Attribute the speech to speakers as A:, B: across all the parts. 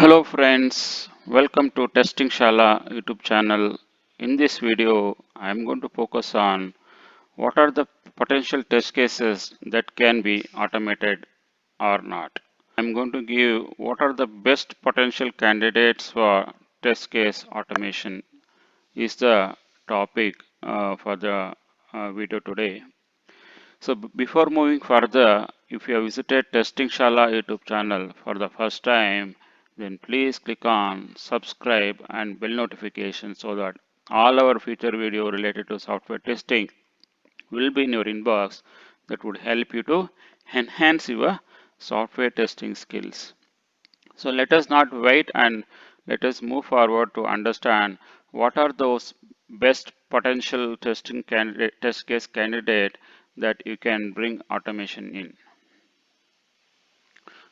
A: Hello friends, welcome to Testing Shala YouTube channel. In this video, I am going to focus on what are the potential test cases that can be automated or not. I'm going to give what are the best potential candidates for test case automation is the topic for the video today. So before moving further, if you have visited Testing Shala YouTube channel for the first time, then please click on subscribe and bell notification so that all our future video related to software testing will be in your inbox. That would help you to enhance your software testing skills. So let us not wait and let us move forward to understand what are those best potential testing candidate, test case candidate that you can bring automation in.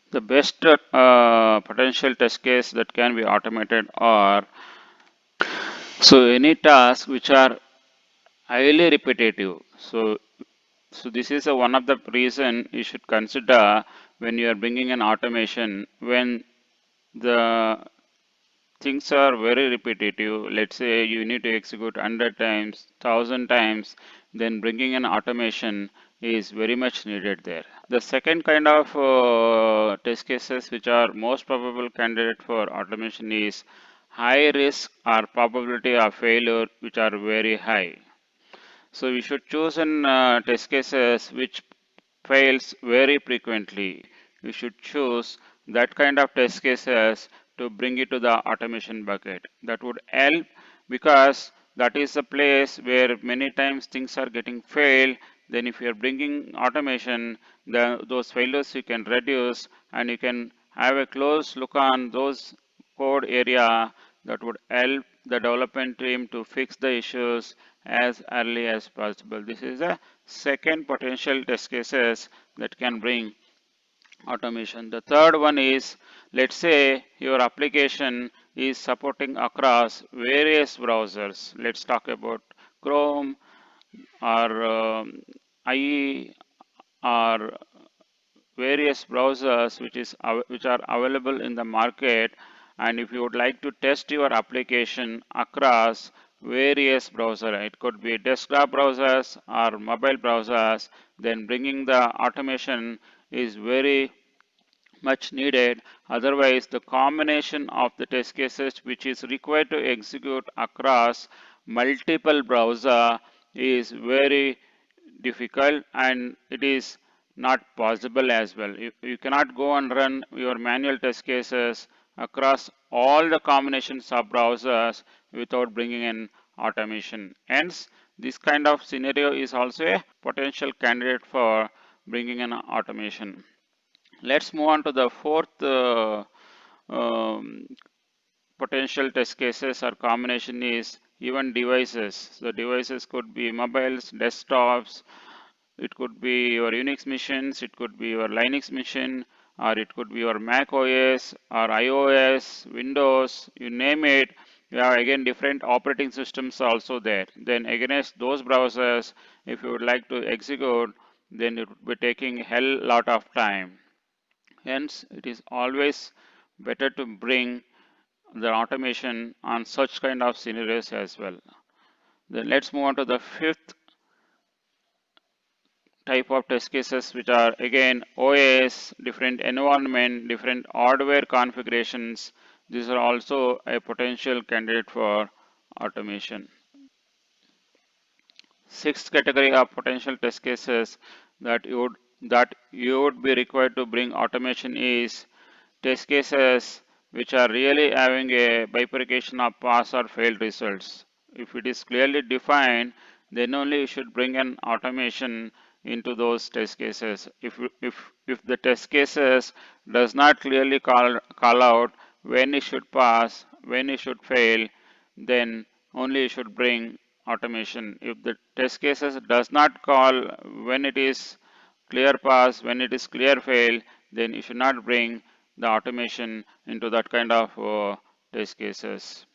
A: The best potential test case that can be automated are any tasks which are highly repetitive. So this is one of the reason you should consider when you are bringing an automation when the things are very repetitive. Let's say you need to execute 100 times, 1000 times, then bringing an automation is very much needed there. The second kind of test cases which are most probable candidate for automation is high risk or probability of failure which are very high. So we should choose an test cases which fails very frequently. You should choose that kind of test cases to bring it to the automation bucket. That would help because that is the place where many times things are getting failed. Then if you are bringing automation, those failures you can reduce and you can have a close look on those code area that would help the development team to fix the issues as early as possible. This is a second potential test cases that can bring automation. The third one is, let's say your application is supporting across various browsers. Let's talk about Chrome or IE or various browsers which are available in the market, and if you would like to test your application across various browser, it could be desktop browsers or mobile browsers, then bringing the automation is very much needed. Otherwise, the combination of the test cases which is required to execute across multiple browser is very difficult and it is not possible as well. You cannot go and run your manual test cases across all the combinations of browsers without bringing in automation. Hence, this kind of scenario is also a potential candidate for bringing in automation. Let's move on to the fourth um, potential test cases or combination is even devices. The devices could be mobiles, desktops, it could be your Unix machines, it could be your Linux machine, or it could be your Mac OS or iOS, Windows, you name it. You have again different operating systems also there. Then against those browsers, if you would like to execute, then it would be taking hell lot of time. Hence, it is always better to bring the automation on such kind of scenarios as well. Then let's move on to the fifth type of test cases, which are again OS, different environment, different hardware configurations. These are also a potential candidate for automation. Sixth category of potential test cases that you would be required to bring automation is test cases which are really having a bifurcation of pass or fail results. If it is clearly defined, then only you should bring an automation into those test cases. If the test cases does not clearly call out when it should pass, when it should fail, then only you should bring automation. If the test cases does not call when it is clear pass, when it is clear fail, then you should not bring the automation into that kind of test cases.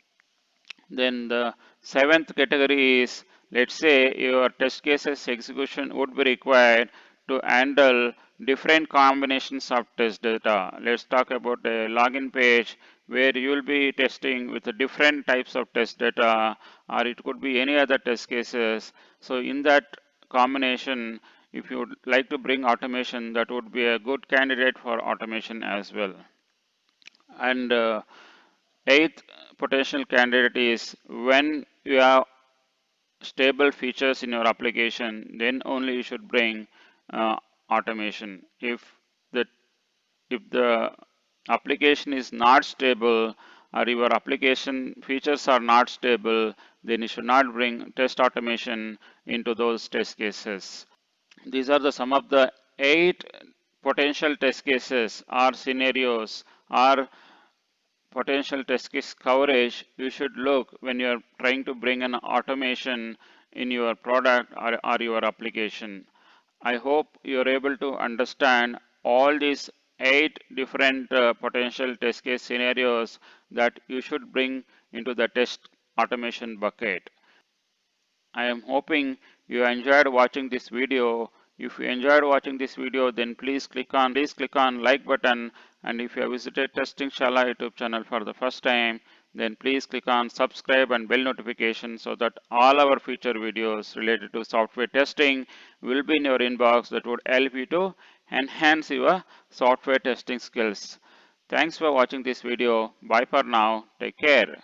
A: Then the seventh category is, let's say your test cases execution would be required to handle different combinations of test data. Let's talk about a login page where you will be testing with the different types of test data, or it could be any other test cases. So in that combination, if you would like to bring automation, that would be a good candidate for automation as well. And eighth potential candidate is when you have stable features in your application, then only you should bring automation. The if the application is not stable or your application features are not stable, then you should not bring test automation into those test cases. These are the some of the 8 potential test cases or scenarios or potential test case coverage you should look when you are trying to bring an automation in your product or your application. I hope you are able to understand all these 8 different potential test case scenarios that you should bring into the test automation bucket. I am hoping you enjoyed watching this video. If you enjoyed watching this video, then please click on like button, and if you have visited Testing Shala YouTube channel for the first time, then please click on subscribe and bell notification so that all our future videos related to software testing will be in your inbox. That would help you to enhance your software testing skills. Thanks for watching this video. Bye for now. Take care.